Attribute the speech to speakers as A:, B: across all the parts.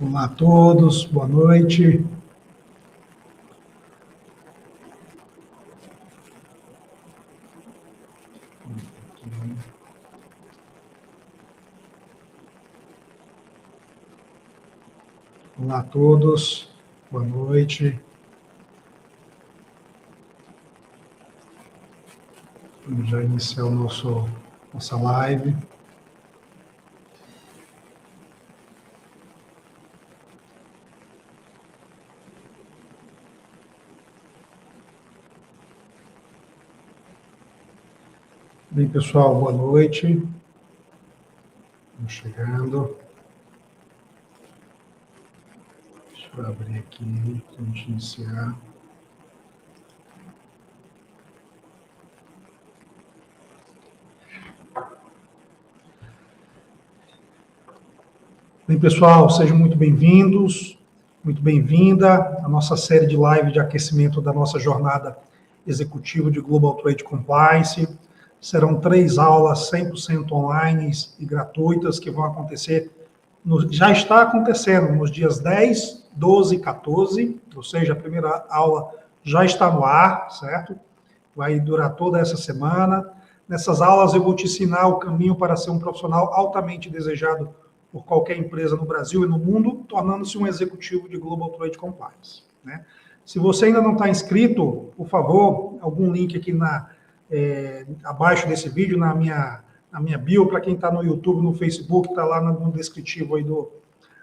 A: Olá a todos, boa noite. Olá a todos, boa noite. Vamos já iniciar nossa live. Bem, pessoal, boa noite. Vamos chegando. Deixa eu abrir aqui para a gente iniciar. Bem, pessoal, sejam muito bem-vindos, muito bem-vinda à nossa série de live de aquecimento da nossa jornada executiva de Global Trade Compliance. Serão 3 aulas 100% online e gratuitas que vão acontecer, já está acontecendo nos dias 10, 12 e 14, ou seja, a primeira aula já está no ar, certo? Vai durar toda essa semana. Nessas aulas eu vou te ensinar o caminho para ser um profissional altamente desejado por qualquer empresa no Brasil e no mundo, tornando-se um executivo de Global Trade Compliance, né? Se você ainda não está inscrito, por favor, algum link aqui abaixo desse vídeo, na minha bio, para quem está no YouTube, no Facebook, está lá no descritivo aí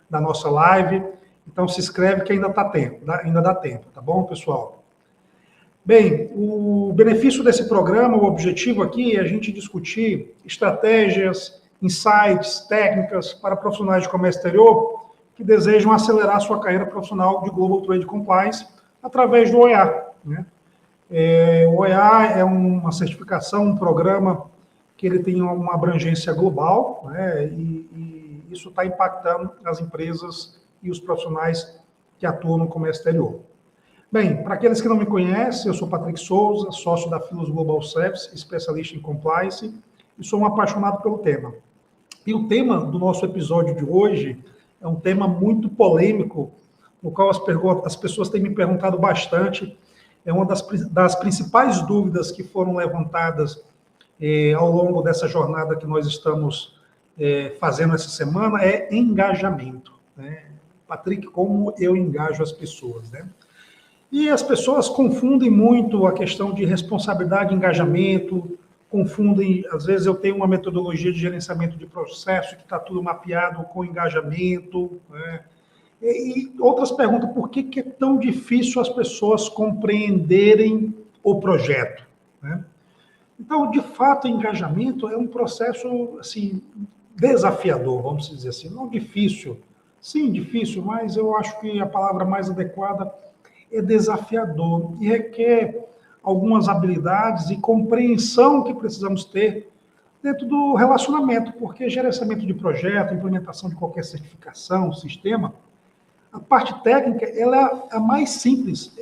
A: da nossa live. Então se inscreve que ainda dá tempo, tá bom, pessoal? Bem, o benefício desse programa, o objetivo aqui é a gente discutir estratégias, insights, técnicas para profissionais de comércio exterior que desejam acelerar sua carreira profissional de Global Trade Compliance através do OEA, né? O OEA é uma certificação, um programa que ele tem uma abrangência global, né? E isso está impactando as empresas e os profissionais que atuam no comércio exterior. Bem, para aqueles que não me conhecem, eu sou Patrick Souza, sócio da Filos Global Service, especialista em compliance, e sou um apaixonado pelo tema. E o tema do nosso episódio de hoje é um tema muito polêmico, no qual as pessoas têm me perguntado bastante. É uma das principais dúvidas que foram levantadas ao longo dessa jornada que nós estamos fazendo essa semana, é engajamento, né? Patrick, como eu engajo as pessoas, né? E as pessoas confundem muito a questão de responsabilidade e engajamento, confundem, às vezes eu tenho uma metodologia de gerenciamento de processo que está tudo mapeado com engajamento, né? E outras perguntam, por que é tão difícil as pessoas compreenderem o projeto, né? Então, de fato, engajamento é um processo, assim, desafiador, vamos dizer assim, não difícil. Sim, difícil, mas eu acho que a palavra mais adequada é desafiador e requer algumas habilidades e compreensão que precisamos ter dentro do relacionamento, porque gerenciamento de projeto, implementação de qualquer certificação, sistema, a parte técnica ela é a mais simples,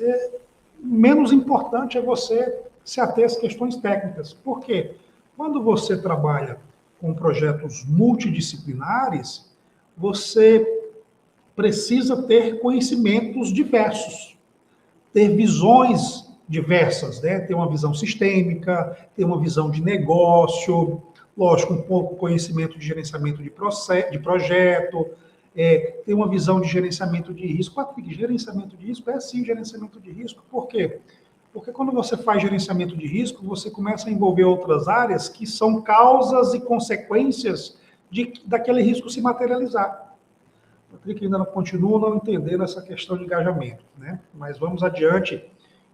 A: menos importante é você se ater às questões técnicas. Por quê? Quando você trabalha com projetos multidisciplinares, você precisa ter conhecimentos diversos, ter visões diversas, né? Ter uma visão sistêmica, ter uma visão de negócio, lógico, um pouco conhecimento de gerenciamento de projeto, ter uma visão de gerenciamento de risco. Patrick, gerenciamento de risco é sim gerenciamento de risco. Por quê? Porque quando você faz gerenciamento de risco, você começa a envolver outras áreas que são causas e consequências daquele risco se materializar. Patrick ainda não continua não entendendo essa questão de engajamento, né? Mas vamos adiante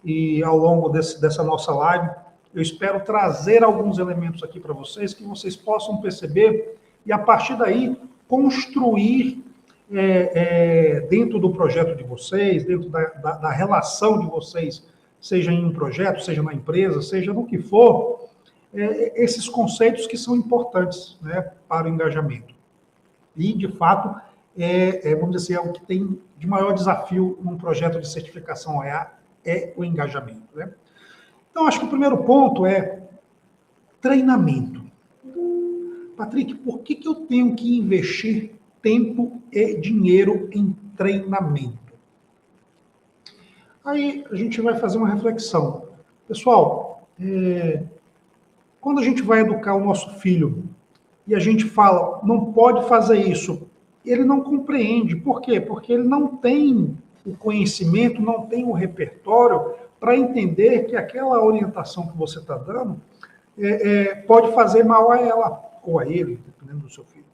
A: e ao longo dessa nossa live, eu espero trazer alguns elementos aqui para vocês que vocês possam perceber e a partir daí construir dentro do projeto de vocês, dentro da relação de vocês, seja em um projeto, seja na empresa, seja no que for, esses conceitos que são importantes, né, para o engajamento. E, de fato, vamos dizer assim, é o que tem de maior desafio num projeto de certificação OEA, é o engajamento, né? Então, acho que o primeiro ponto é treinamento. Patrick, por que eu tenho que investir tempo e dinheiro em treinamento. Aí a gente vai fazer uma reflexão. Pessoal, quando a gente vai educar o nosso filho e a gente fala, não pode fazer isso, ele não compreende. Por quê? Porque ele não tem o conhecimento, não tem o repertório para entender que aquela orientação que você está dando pode fazer mal a ela ou a ele, dependendo do seu filho.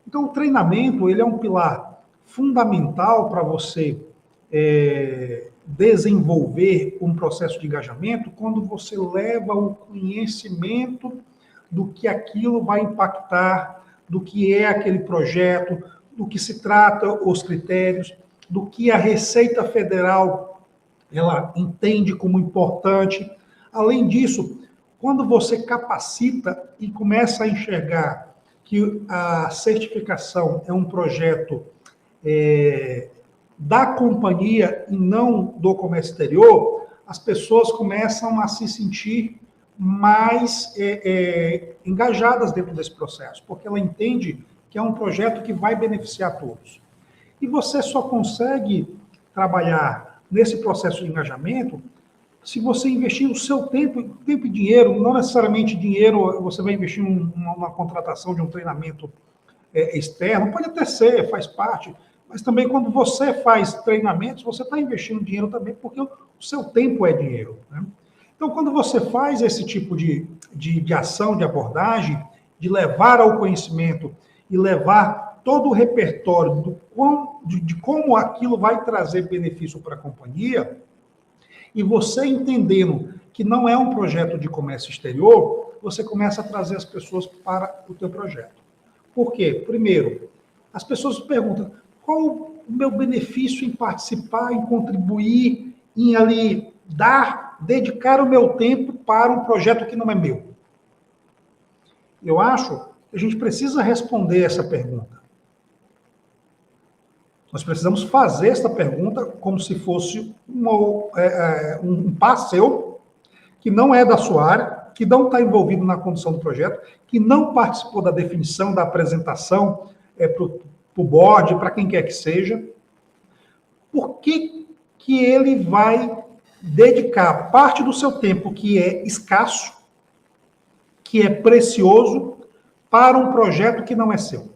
A: Então, o treinamento ele é um pilar fundamental para você desenvolver um processo de engajamento quando você leva o conhecimento do que aquilo vai impactar, do que é aquele projeto, do que se trata os critérios, do que a Receita Federal ela entende como importante. Além disso, quando você capacita e começa a enxergar que a certificação é um projeto da companhia e não do comércio exterior, as pessoas começam a se sentir mais engajadas dentro desse processo, porque ela entende que é um projeto que vai beneficiar todos. E você só consegue trabalhar nesse processo de engajamento se você investir o seu tempo e dinheiro, não necessariamente dinheiro, você vai investir numa contratação de um treinamento externo, pode até ser, faz parte, mas também quando você faz treinamentos, você está investindo dinheiro também, porque o seu tempo é dinheiro, né? Então, quando você faz esse tipo de ação, de abordagem, de levar ao conhecimento e levar todo o repertório de como aquilo vai trazer benefício para a companhia, e você entendendo que não é um projeto de comércio exterior, você começa a trazer as pessoas para o teu projeto. Por quê? Primeiro, as pessoas perguntam, qual o meu benefício em participar, em contribuir, em ali dedicar o meu tempo para um projeto que não é meu? Eu acho que a gente precisa responder essa pergunta. Nós precisamos fazer essa pergunta como se fosse um par seu, que não é da sua área, que não está envolvido na condução do projeto, que não participou da definição, da apresentação para o board, para quem quer que seja. Por que ele vai dedicar parte do seu tempo, que é escasso, que é precioso, para um projeto que não é seu?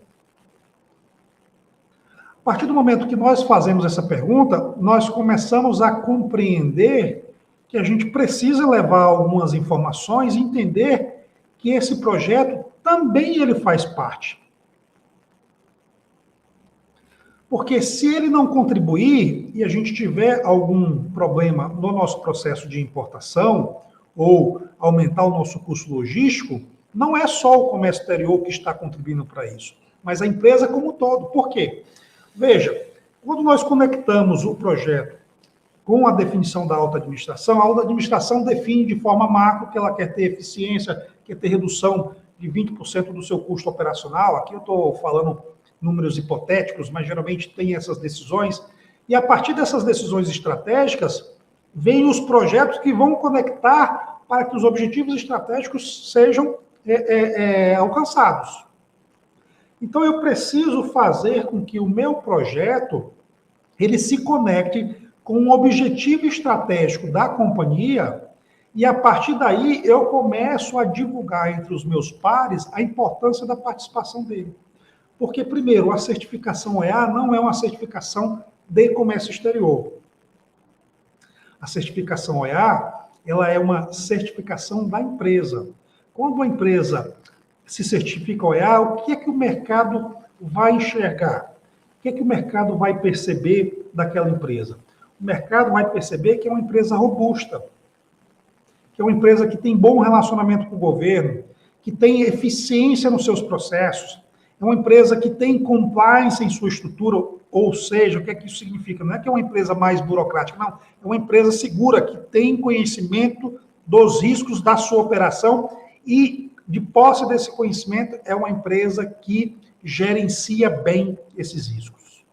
A: A partir do momento que nós fazemos essa pergunta, nós começamos a compreender que a gente precisa levar algumas informações e entender que esse projeto também ele faz parte. Porque se ele não contribuir e a gente tiver algum problema no nosso processo de importação ou aumentar o nosso custo logístico, não é só o comércio exterior que está contribuindo para isso, mas a empresa como um todo. Por quê? Veja, quando nós conectamos o projeto com a definição da alta administração, a alta administração define de forma macro que ela quer ter eficiência, quer ter redução de 20% do seu custo operacional. Aqui eu estou falando números hipotéticos, mas geralmente tem essas decisões. E a partir dessas decisões estratégicas, vêm os projetos que vão conectar para que os objetivos estratégicos sejam alcançados. Então, eu preciso fazer com que o meu projeto ele se conecte com um objetivo estratégico da companhia e, a partir daí, eu começo a divulgar entre os meus pares a importância da participação dele. Porque, primeiro, a certificação OEA não é uma certificação de comércio exterior. A certificação OEA ela é uma certificação da empresa. Quando a empresa se certifica OEA, o que é que o mercado vai enxergar? O que é que o mercado vai perceber daquela empresa? O mercado vai perceber que é uma empresa robusta, que é uma empresa que tem bom relacionamento com o governo, que tem eficiência nos seus processos, é uma empresa que tem compliance em sua estrutura, ou seja, o que é que isso significa? Não é que é uma empresa mais burocrática, não. É uma empresa segura, que tem conhecimento dos riscos da sua operação e, de posse desse conhecimento, é uma empresa que gerencia bem esses riscos.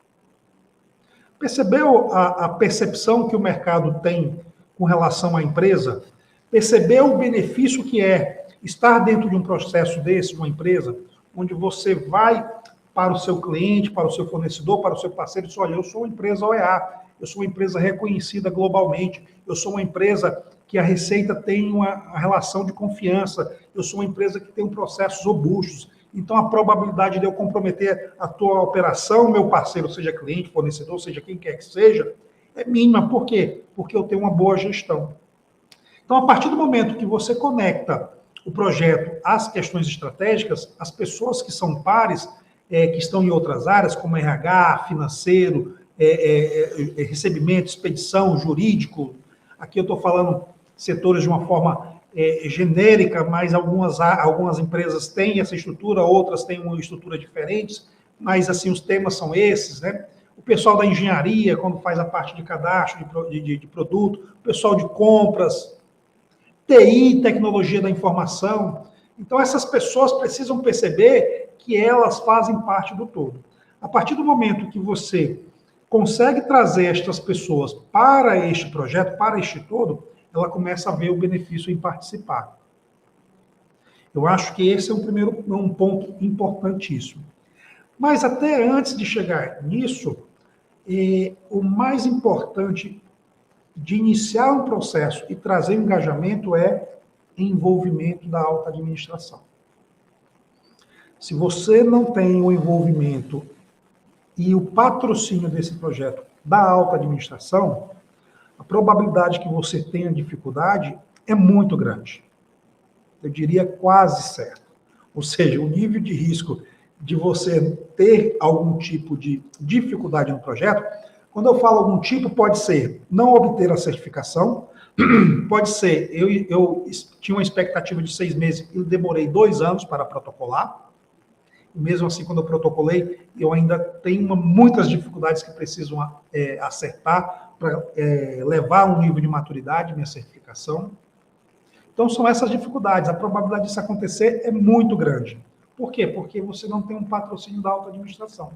A: Percebeu a percepção que o mercado tem com relação à empresa? Percebeu o benefício que é estar dentro de um processo desse, uma empresa, onde você vai para o seu cliente, para o seu fornecedor, para o seu parceiro, diz, olha, eu sou uma empresa OEA, eu sou uma empresa reconhecida globalmente, eu sou uma empresa que a Receita tem uma relação de confiança, eu sou uma empresa que tem processos robustos, então a probabilidade de eu comprometer a tua operação, meu parceiro, seja cliente, fornecedor, seja quem quer que seja, é mínima. Por quê? Porque eu tenho uma boa gestão. Então, a partir do momento que você conecta o projeto às questões estratégicas, as pessoas que são pares, que estão em outras áreas, como RH, financeiro, recebimento, expedição, jurídico, aqui eu estou falando setores de uma forma genérica, mas algumas empresas têm essa estrutura, outras têm uma estrutura diferente, mas assim, os temas são esses, né? O pessoal da engenharia, quando faz a parte de cadastro de produto, o pessoal de compras, TI, tecnologia da informação. Então, essas pessoas precisam perceber que elas fazem parte do todo. A partir do momento que você consegue trazer estas pessoas para este projeto, para este todo, ela começa a ver o benefício em participar. Eu acho que esse é um ponto importantíssimo. Mas até antes de chegar nisso, o mais importante de iniciar um processo e trazer engajamento é envolvimento da alta administração. Se você não tem o envolvimento e o patrocínio desse projeto da alta administração, a probabilidade que você tenha dificuldade é muito grande. Eu diria quase certo. Ou seja, o nível de risco de você ter algum tipo de dificuldade no projeto, quando eu falo algum tipo, pode ser não obter a certificação, pode ser, eu tinha uma expectativa de 6 meses e demorei 2 anos para protocolar, e mesmo assim, quando eu protocolei, eu ainda tenho muitas dificuldades que precisam acertar para levar a um nível de maturidade, minha certificação. Então, são essas dificuldades. A probabilidade disso acontecer é muito grande. Por quê? Porque você não tem um patrocínio da alta administração.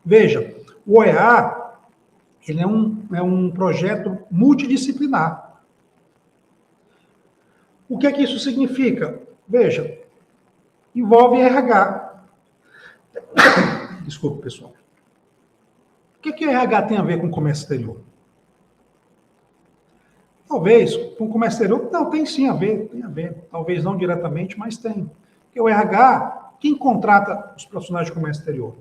A: Veja, o OEA ele é um projeto multidisciplinar. O que é que isso significa? Veja, envolve RH. Desculpe, pessoal. O que RH tem a ver com comércio exterior? Talvez, com comércio exterior, não, tem sim a ver, tem a ver. Talvez não diretamente, mas tem. Porque o RH, quem contrata os profissionais de comércio exterior?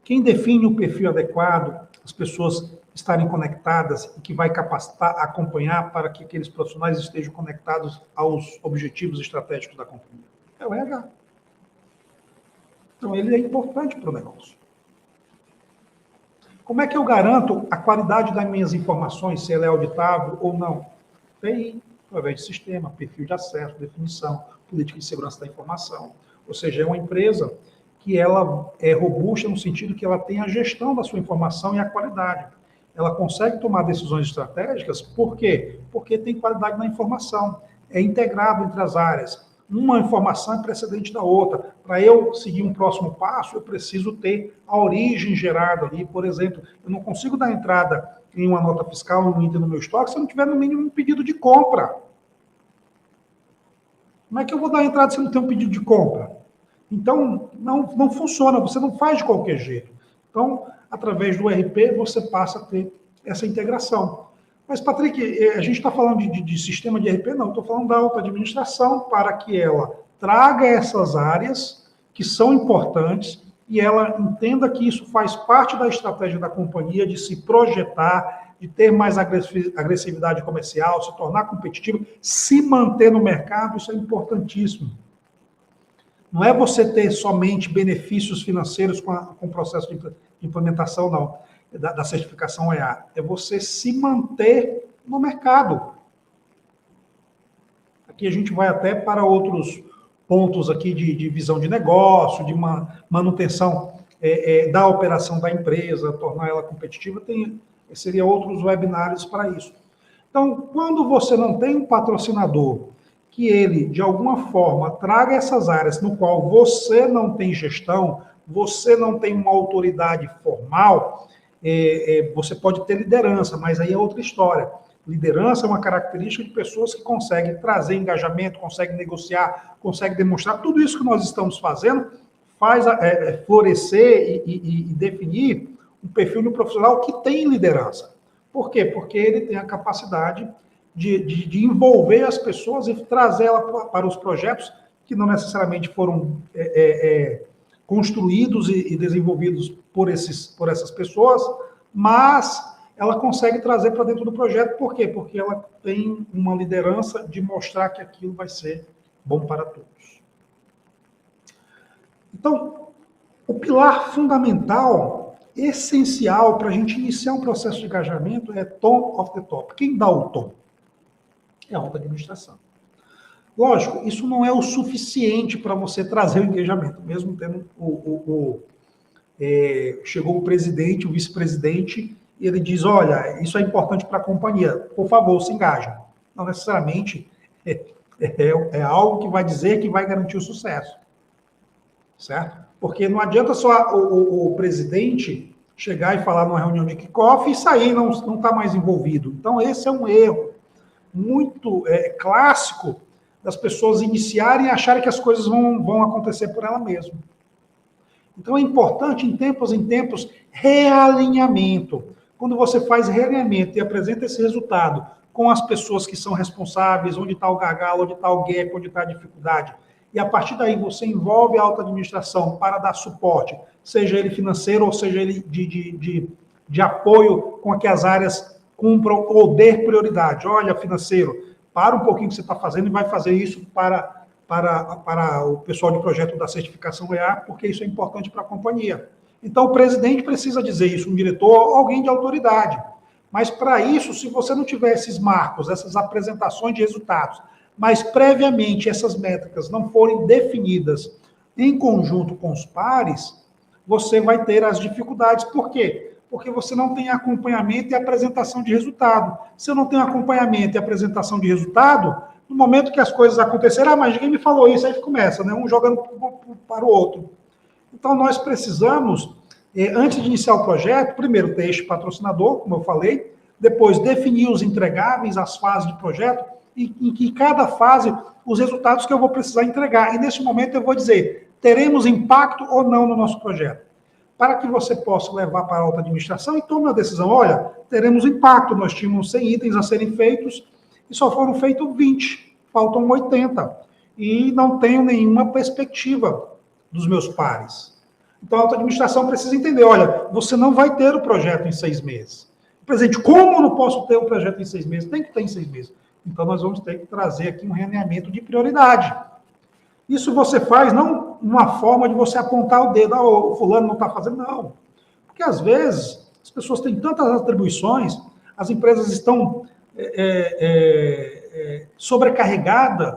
A: Quem define o perfil adequado, as pessoas estarem conectadas e que vai capacitar, acompanhar para que aqueles profissionais estejam conectados aos objetivos estratégicos da companhia? É o RH. Então, ele é importante para o negócio. Como é que eu garanto a qualidade das minhas informações, se ela é auditável ou não? TI, através de sistema, perfil de acesso, definição, política de segurança da informação. Ou seja, é uma empresa que ela é robusta no sentido que ela tem a gestão da sua informação e a qualidade. Ela consegue tomar decisões estratégicas, por quê? Porque tem qualidade na informação, é integrado entre as áreas. Uma informação é precedente da outra. Para eu seguir um próximo passo, eu preciso ter a origem gerada ali. Por exemplo, eu não consigo dar entrada em uma nota fiscal, um item no meu estoque, se eu não tiver no mínimo um pedido de compra. Como é que eu vou dar entrada se eu não tenho um pedido de compra? Então, não funciona, você não faz de qualquer jeito. Então, através do RP, você passa a ter essa integração. Mas, Patrick, a gente está falando de sistema de RP? Não, estou falando da alta administração para que ela traga essas áreas que são importantes e ela entenda que isso faz parte da estratégia da companhia de se projetar, de ter mais agressividade comercial, se tornar competitivo, se manter no mercado, isso é importantíssimo. Não é você ter somente benefícios financeiros com o processo de implementação, não, da certificação OEA. É você se manter no mercado. Aqui a gente vai até para outros pontos aqui de visão de negócio, de uma manutenção da operação da empresa, tornar ela competitiva, seria outros webinários para isso. Então, quando você não tem um patrocinador que ele, de alguma forma, traga essas áreas no qual você não tem gestão, você não tem uma autoridade formal, você pode ter liderança, mas aí é outra história. Liderança é uma característica de pessoas que conseguem trazer engajamento, conseguem negociar, conseguem demonstrar. Tudo isso que nós estamos fazendo faz florescer e definir um perfil de um profissional que tem liderança. Por quê? Porque ele tem a capacidade de envolver as pessoas e trazer ela para os projetos que não necessariamente foram construídos e desenvolvidos por essas pessoas, mas ela consegue trazer para dentro do projeto. Por quê? Porque ela tem uma liderança de mostrar que aquilo vai ser bom para todos. Então, o pilar fundamental, essencial para a gente iniciar um processo de engajamento é tom of the top. Quem dá o tom? É a alta administração. Lógico, isso não é o suficiente para você trazer o engajamento, mesmo tendo chegou o presidente, o vice-presidente, e ele diz, olha, isso é importante para a companhia, por favor, se engajem. Não necessariamente é algo que vai dizer que vai garantir o sucesso, certo? Porque não adianta só o presidente chegar e falar numa reunião de kickoff e sair, não está mais envolvido. Então, esse é um erro muito clássico das pessoas iniciarem e acharem que as coisas vão acontecer por ela mesma. Então, é importante, em tempos, realinhamento. Quando você faz realinhamento e apresenta esse resultado com as pessoas que são responsáveis, onde está o gargalo, onde está o gap, onde está a dificuldade, e a partir daí você envolve a alta administração para dar suporte, seja ele financeiro ou seja ele de apoio com que as áreas cumpram ou dê prioridade. Olha, financeiro, para um pouquinho que você está fazendo e vai fazer isso para o pessoal de projeto da certificação EA, porque isso é importante para a companhia. Então, o presidente precisa dizer isso, um diretor ou alguém de autoridade. Mas, para isso, se você não tiver esses marcos, essas apresentações de resultados, mas previamente essas métricas não forem definidas em conjunto com os pares, você vai ter as dificuldades. Por quê? Porque você não tem acompanhamento e apresentação de resultado. Se eu não tenho acompanhamento e apresentação de resultado, no momento que as coisas acontecerem, mas ninguém me falou isso, aí começa, né? Um jogando para o outro. Então, nós precisamos, antes de iniciar o projeto, primeiro ter este patrocinador, como eu falei, depois definir os entregáveis, as fases de projeto, e em que cada fase, os resultados que eu vou precisar entregar. E nesse momento eu vou dizer, teremos impacto ou não no nosso projeto? Para que você possa levar para a alta administração e tome a decisão, olha, teremos impacto, nós tínhamos 100 itens a serem feitos e só foram feitos 20, faltam 80. E não tenho nenhuma perspectiva dos meus pares. Então a alta administração precisa entender, olha, você não vai ter o projeto em 6 meses. Presidente, como eu não posso ter o projeto em 6 meses? Tem que ter em 6 meses. Então, nós vamos ter que trazer aqui um realinhamento de prioridade. Isso você faz não uma forma de você apontar o dedo, o fulano não está fazendo, não. Porque, às vezes, as pessoas têm tantas atribuições, as empresas estão sobrecarregadas,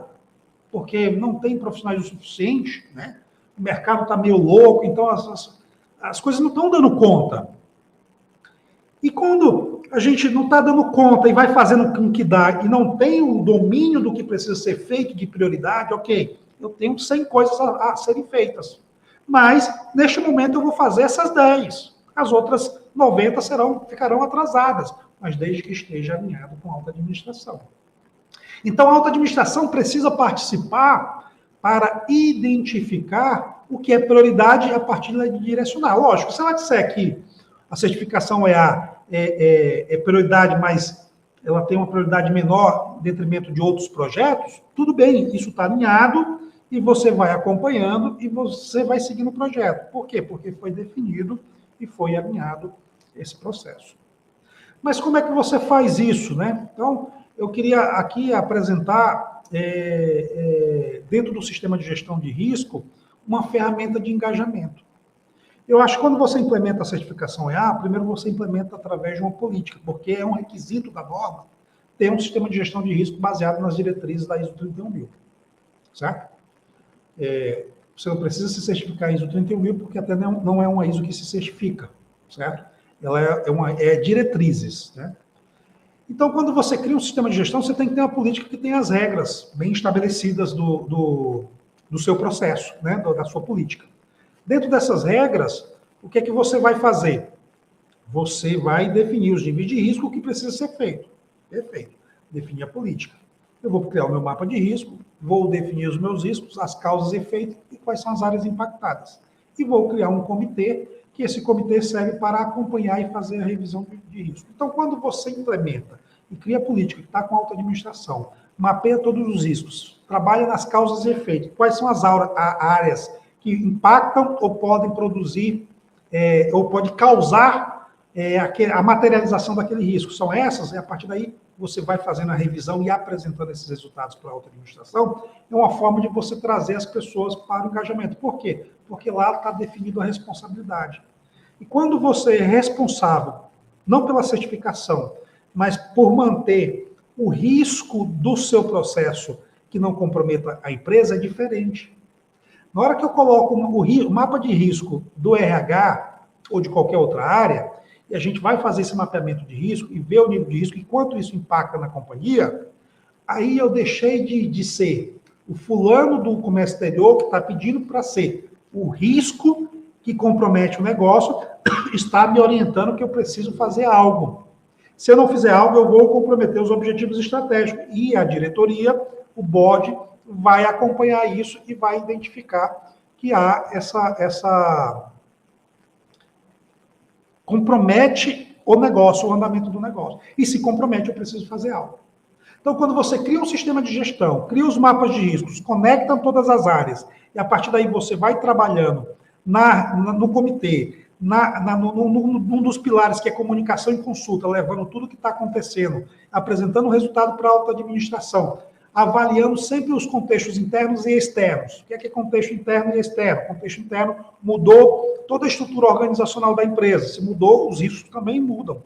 A: porque não tem profissionais o suficiente, né? O mercado está meio louco, então as coisas não estão dando conta. E quando a gente não está dando conta e vai fazendo com que dá e não tem o domínio do que precisa ser feito de prioridade, ok, eu tenho 100 coisas a serem feitas. Mas, neste momento, eu vou fazer essas 10. As outras 90 ficarão atrasadas, mas desde que esteja alinhado com a alta administração. Então, a alta administração precisa participar para identificar o que é prioridade a partir de direcionar. Lógico, se ela disser que a certificação EA é prioridade, mas ela tem uma prioridade menor em detrimento de outros projetos, tudo bem, isso está alinhado e você vai acompanhando e você vai seguindo o projeto. Por quê? Porque foi definido e foi alinhado esse processo. Mas como é que você faz isso, né? Então, eu queria aqui apresentar, dentro do sistema de gestão de risco, uma ferramenta de engajamento. Eu acho que quando você implementa a certificação EA, primeiro você implementa através de uma política, porque é um requisito da norma ter um sistema de gestão de risco baseado nas diretrizes da ISO 31000, certo? Você não precisa se certificar a ISO 31000 porque até não é uma ISO que se certifica, certo? Ela é diretrizes, né? Então, quando você cria um sistema de gestão, você tem que ter uma política que tenha as regras bem estabelecidas do seu processo, né? Da sua política. Dentro dessas regras, o que é que você vai fazer? Você vai definir os níveis de risco que precisa ser feito. Perfeito. Definir a política. Eu vou criar o meu mapa de risco, vou definir os meus riscos, as causas e efeitos e quais são as áreas impactadas. e vou criar um comitê, que esse comitê serve para acompanhar e fazer a revisão de risco. Então, quando você implementa e cria política que está com alta administração, mapeia todos os riscos, trabalha nas causas e efeitos, quais são as áreas que impactam ou podem produzir, ou pode causar a materialização daquele risco. São essas, e a partir daí você vai fazendo a revisão e apresentando esses resultados para a alta administração, é uma forma de você trazer as pessoas para o engajamento. Por quê? Porque lá está definido a responsabilidade. E quando você é responsável, não pela certificação, mas por manter o risco do seu processo que não comprometa a empresa, é diferente. Na hora que eu coloco o mapa de risco do RH ou de qualquer outra área, e a gente vai fazer esse mapeamento de risco e ver o nível de risco e quanto isso impacta na companhia, aí eu deixei de ser o fulano do comércio exterior que está pedindo para ser o risco que compromete o negócio, está me orientando que eu preciso fazer algo. Se eu não fizer algo, eu vou comprometer os objetivos estratégicos. E a diretoria, o board, vai acompanhar isso e vai identificar que há essa compromete o negócio, o andamento do negócio. E se compromete, eu preciso fazer algo. Então, quando você cria um sistema de gestão, cria os mapas de riscos, conecta todas as áreas, e a partir daí você vai trabalhando no comitê, num dos pilares que é comunicação e consulta, levando tudo que está acontecendo, apresentando o resultado para a alta administração, avaliando sempre os contextos internos e externos. O que é contexto interno e externo? O contexto interno mudou toda a estrutura organizacional da empresa. Se mudou, os riscos também mudam.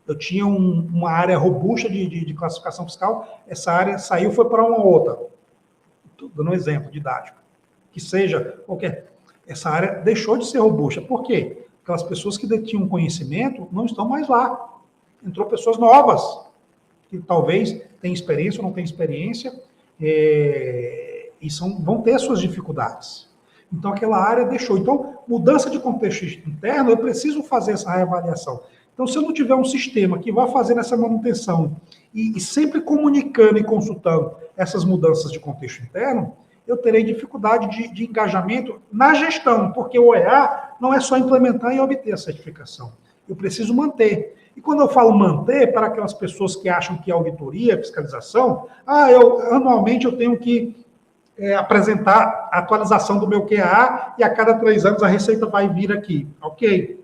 A: Eu tinha uma área robusta de classificação fiscal, essa área saiu, foi para uma outra. Estou dando um exemplo didático. Que seja qualquer... Essa área deixou de ser robusta. Por quê? Aquelas pessoas que detinham conhecimento não estão mais lá. Entrou pessoas novas, que talvez tenham experiência ou não tenham experiência, e vão ter suas dificuldades. Então, aquela área deixou. Então, mudança de contexto interno, eu preciso fazer essa reavaliação. Então, se eu não tiver um sistema que vá fazendo essa manutenção e sempre comunicando e consultando essas mudanças de contexto interno, eu terei dificuldade de engajamento na gestão, porque o OEA não é só implementar e obter a certificação. Eu preciso manter. E quando eu falo manter, para aquelas pessoas que acham que auditoria, fiscalização, anualmente eu tenho que apresentar a atualização do meu QA e a cada 3 anos a receita vai vir aqui. Ok.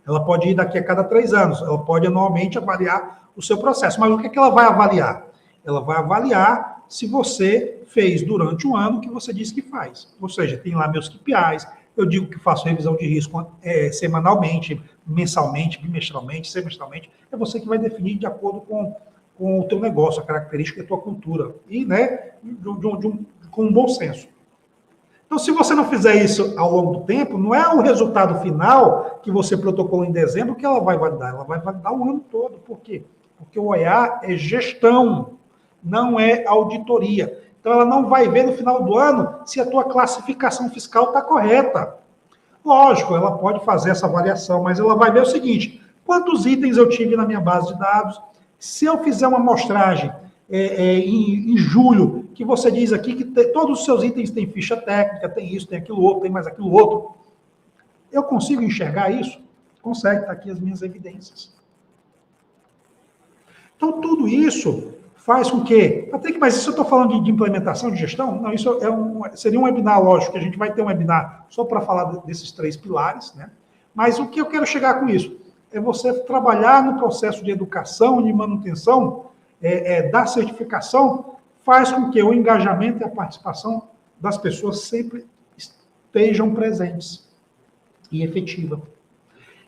A: Ela pode ir daqui a cada 3 anos, ela pode anualmente avaliar o seu processo. Mas o que é que ela vai avaliar? Ela vai avaliar se você fez durante um ano o que você disse que faz. Ou seja, tem lá meus KPIs, eu digo que faço revisão de risco semanalmente, mensalmente, bimestralmente, semestralmente. É você que vai definir de acordo com o teu negócio, a característica da tua cultura. E, com um bom senso. Então, se você não fizer isso ao longo do tempo, não é o resultado final que você protocolou em dezembro que ela vai validar. Ela vai validar o ano todo. Por quê? Porque o OEA é gestão, não é auditoria. Então, ela não vai ver no final do ano se a tua classificação fiscal está correta. Lógico, ela pode fazer essa avaliação, mas ela vai ver o seguinte: quantos itens eu tive na minha base de dados? Se eu fizer uma amostragem em julho, que você diz aqui que todos os seus itens têm ficha técnica, tem isso, tem aquilo outro, tem mais aquilo outro, eu consigo enxergar isso? Consegue, está aqui as minhas evidências. Então, tudo isso faz com que... Mas isso eu estou falando de implementação de gestão? Não, isso seria um webinar, lógico, que a gente vai ter um webinar só para falar desses 3 pilares, né? Mas o que eu quero chegar com isso? É você trabalhar no processo de educação, de manutenção, da certificação, faz com que o engajamento e a participação das pessoas sempre estejam presentes e efetiva.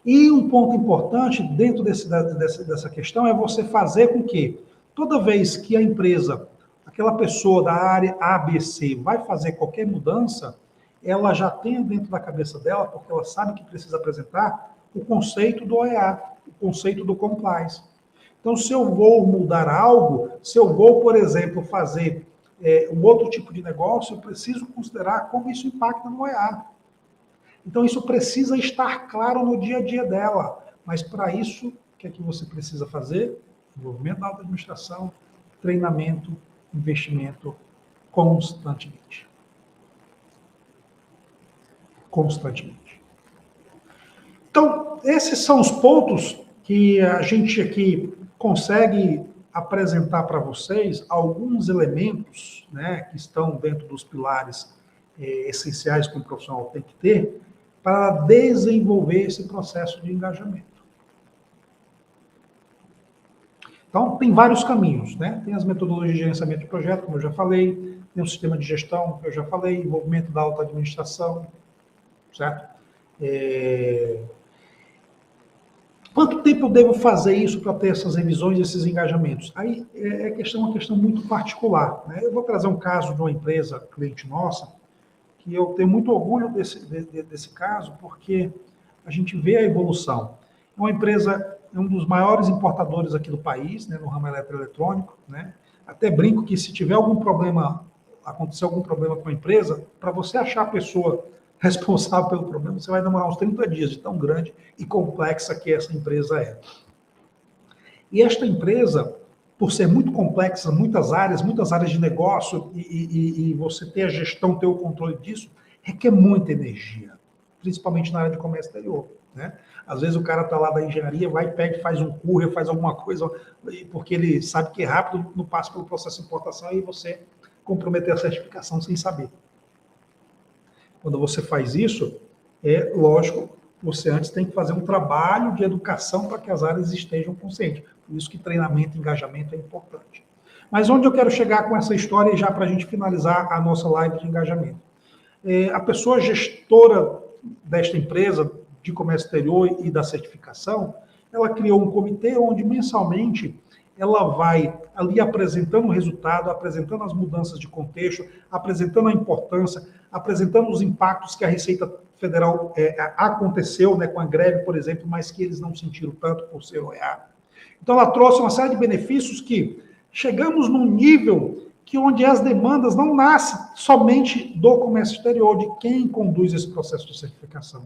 A: E um ponto importante dentro dessa questão é você fazer com que, toda vez que a empresa, aquela pessoa da área ABC vai fazer qualquer mudança, ela já tenha dentro da cabeça dela, porque ela sabe que precisa apresentar o conceito do OEA, o conceito do compliance. Então, se eu vou mudar algo, se eu vou, por exemplo, fazer um outro tipo de negócio, eu preciso considerar como isso impacta no OEA. Então, isso precisa estar claro no dia a dia dela. Mas, para isso, o que é que você precisa fazer? Desenvolvimento da alta administração, treinamento, investimento constantemente. constantemente. Então, esses são os pontos que a gente aqui consegue apresentar para vocês, alguns elementos, né, que estão dentro dos pilares essenciais que um profissional tem que ter para desenvolver esse processo de engajamento. Então, tem vários caminhos, né? Tem as metodologias de gerenciamento de projeto, como eu já falei, tem o sistema de gestão, que eu já falei, envolvimento da alta administração, certo? Quanto tempo eu devo fazer isso para ter essas revisões, esses engajamentos? Aí é uma questão muito particular, né? Eu vou trazer um caso de uma empresa cliente nossa, que eu tenho muito orgulho desse caso, porque a gente vê a evolução. É uma empresa, é um dos maiores importadores aqui do país, né, no ramo eletroeletrônico, né? Até brinco que se tiver algum problema, acontecer algum problema com a empresa, para você achar a pessoa responsável pelo problema, você vai demorar uns 30 dias, de tão grande e complexa que essa empresa é. E esta empresa, por ser muito complexa, muitas áreas de negócio, e você ter a gestão, ter o controle disso, requer muita energia, principalmente na área de comércio exterior, né? Às vezes o cara está lá da engenharia, vai, pega, faz um courier, faz alguma coisa, porque ele sabe que é rápido, não passa pelo processo de importação, e você comprometer a certificação sem saber. Quando você faz isso, é lógico, você antes tem que fazer um trabalho de educação para que as áreas estejam conscientes. Por isso que treinamento e engajamento é importante. Mas onde eu quero chegar com essa história, já para a gente finalizar a nossa live de engajamento? A pessoa gestora desta empresa de comércio exterior e da certificação, ela criou um comitê onde mensalmente ela vai ali apresentando o resultado, apresentando as mudanças de contexto, apresentando a importância, apresentando os impactos que a Receita Federal aconteceu, né, com a greve, por exemplo, mas que eles não sentiram tanto por ser OEA. Então, ela trouxe uma série de benefícios que chegamos num nível que onde as demandas não nascem somente do comércio exterior, de quem conduz esse processo de certificação.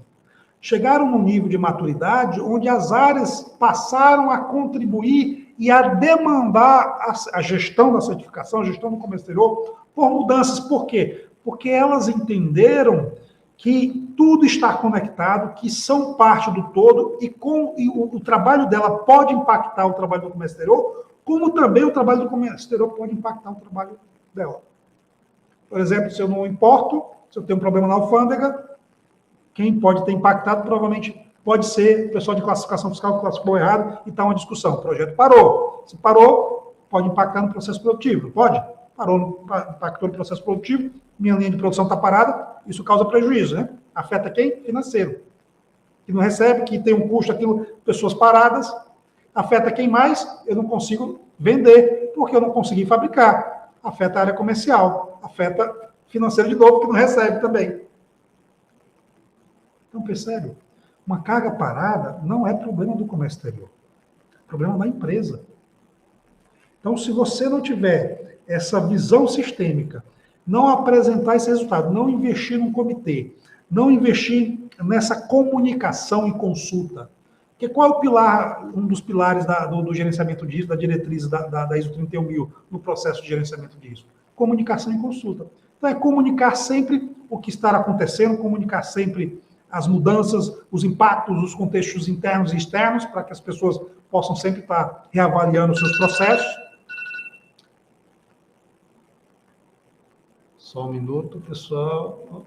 A: Chegaram num nível de maturidade onde as áreas passaram a contribuir e a demandar a gestão da certificação, a gestão do comércio exterior, por mudanças. Por quê? Porque elas entenderam que tudo está conectado, que são parte do todo, e o trabalho dela pode impactar o trabalho do comércio exterior, como também o trabalho do comércio exterior pode impactar o trabalho dela. Por exemplo, se eu não importo, se eu tenho um problema na alfândega, quem pode ter impactado provavelmente pode ser o pessoal de classificação fiscal que classificou errado e está uma discussão. O projeto parou. Se parou, pode impactar no processo produtivo. Pode? Parou, impactou no processo produtivo, minha linha de produção está parada, isso causa prejuízo, né? Afeta quem? Financeiro. Que não recebe, que tem um custo, aquilo, pessoas paradas. Afeta quem mais? Eu não consigo vender, porque eu não consegui fabricar. Afeta a área comercial. Afeta financeiro de novo, que não recebe também. Então, percebe? Uma carga parada não é problema do comércio exterior. É problema da empresa. Então, se você não tiver essa visão sistêmica, não apresentar esse resultado, não investir num comitê, não investir nessa comunicação e consulta, porque qual é o pilar, um dos pilares do gerenciamento de risco, da diretriz da ISO 31000 no processo de gerenciamento de risco? Comunicação e consulta. Então, é comunicar sempre o que está acontecendo, comunicar sempre as mudanças, os impactos, os contextos internos e externos, para que as pessoas possam sempre estar reavaliando os seus processos. Só um minuto, pessoal.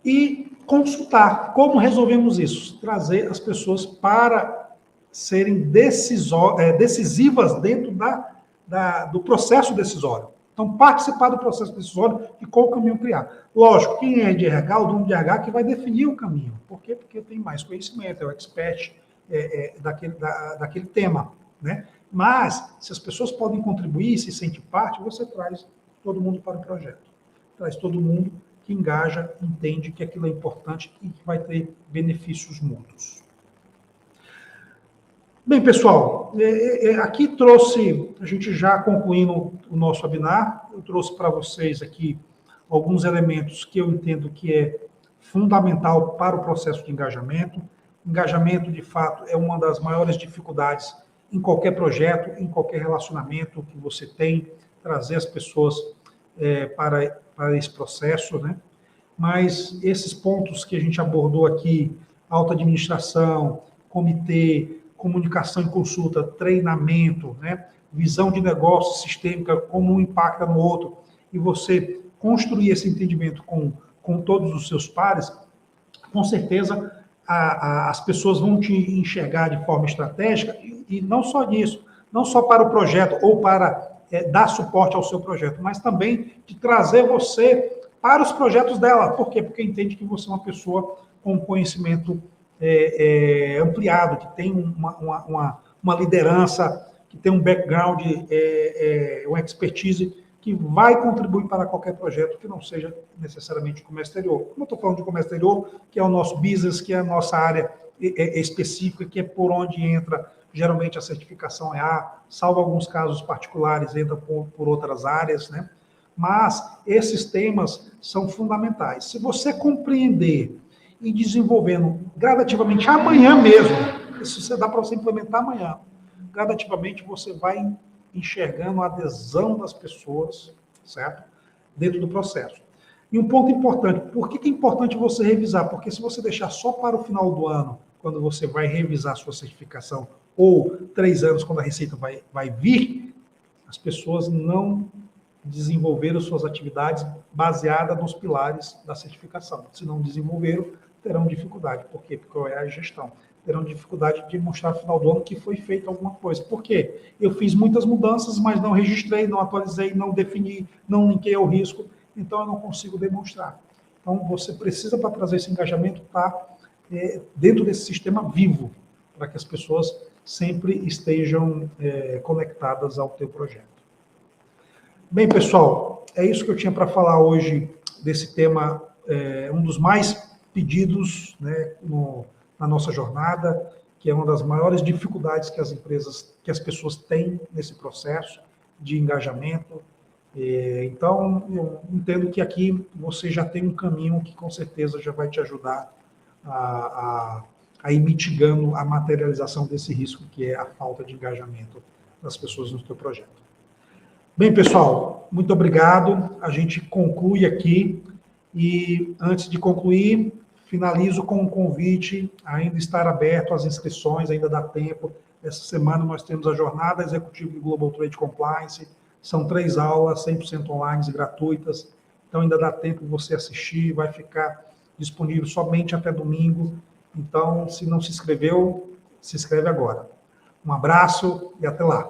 A: E consultar. Como resolvemos isso? Trazer as pessoas para serem decisivas dentro do processo decisório. Então, participar do processo decisório e qual o caminho criar. Lógico, quem é de RH, o dono de RH, que vai definir o caminho. Por quê? Porque tem mais conhecimento, é o expert daquele tema, né? Mas, se as pessoas podem contribuir, se sente parte, você traz todo mundo para o projeto. Traz todo mundo que engaja, entende que aquilo é importante e que vai ter benefícios mútuos. Bem, pessoal, aqui trouxe, a gente já concluindo o nosso webinar, eu trouxe para vocês aqui alguns elementos que eu entendo que é fundamental para o processo de engajamento. Engajamento, de fato, é uma das maiores dificuldades em qualquer projeto, em qualquer relacionamento que você tem, trazer as pessoas para esse processo, né? Mas esses pontos que a gente abordou aqui, alta administração, comitê, comunicação e consulta, treinamento, né? Visão de negócio sistêmica, como um impacta no outro, e você construir esse entendimento com todos os seus pares, com certeza as pessoas vão te enxergar de forma estratégica, e não só nisso, não só para o projeto ou para dar suporte ao seu projeto, mas também de trazer você para os projetos dela. Por quê? Porque entende que você é uma pessoa com conhecimento ampliado, que tem uma liderança, que tem um background, uma expertise que vai contribuir para qualquer projeto que não seja necessariamente comércio exterior. Como eu estou falando de comércio exterior, que é o nosso business, que é a nossa área específica, que é por onde entra geralmente a certificação EA, salvo alguns casos particulares, entra por outras áreas, né? Mas esses temas são fundamentais. Se você compreender e desenvolvendo gradativamente amanhã mesmo, isso dá para você implementar amanhã, gradativamente você vai enxergando a adesão das pessoas, certo? Dentro do processo. E um ponto importante, por que é importante você revisar? Porque se você deixar só para o final do ano, quando você vai revisar a sua certificação, ou 3 anos, quando a Receita vai vir, as pessoas não desenvolveram suas atividades baseadas nos pilares da certificação. Se não desenvolveram, terão dificuldade. Por quê? Porque é a gestão. Terão dificuldade de mostrar no final do ano que foi feita alguma coisa. Por quê? Eu fiz muitas mudanças, mas não registrei, não atualizei, não defini, não linkei ao risco, então eu não consigo demonstrar. Então, você precisa, para trazer esse engajamento, estar dentro desse sistema vivo, para que as pessoas sempre estejam conectadas ao teu projeto. Bem, pessoal, é isso que eu tinha para falar hoje desse tema, um dos mais pedidos, né, na nossa jornada, que é uma das maiores dificuldades que as pessoas têm nesse processo de engajamento. Então, eu entendo que aqui você já tem um caminho que com certeza já vai te ajudar a ir mitigando a materialização desse risco, que é a falta de engajamento das pessoas no seu projeto. Bem, pessoal, muito obrigado. A gente conclui aqui e, antes de concluir, finalizo com um convite, ainda estar aberto às inscrições, ainda dá tempo. Essa semana nós temos a Jornada Executiva de Global Trade Compliance, são 3 aulas, 100% online, gratuitas, então ainda dá tempo de você assistir, vai ficar disponível somente até domingo. Então, se não se inscreveu, se inscreve agora. Um abraço e até lá.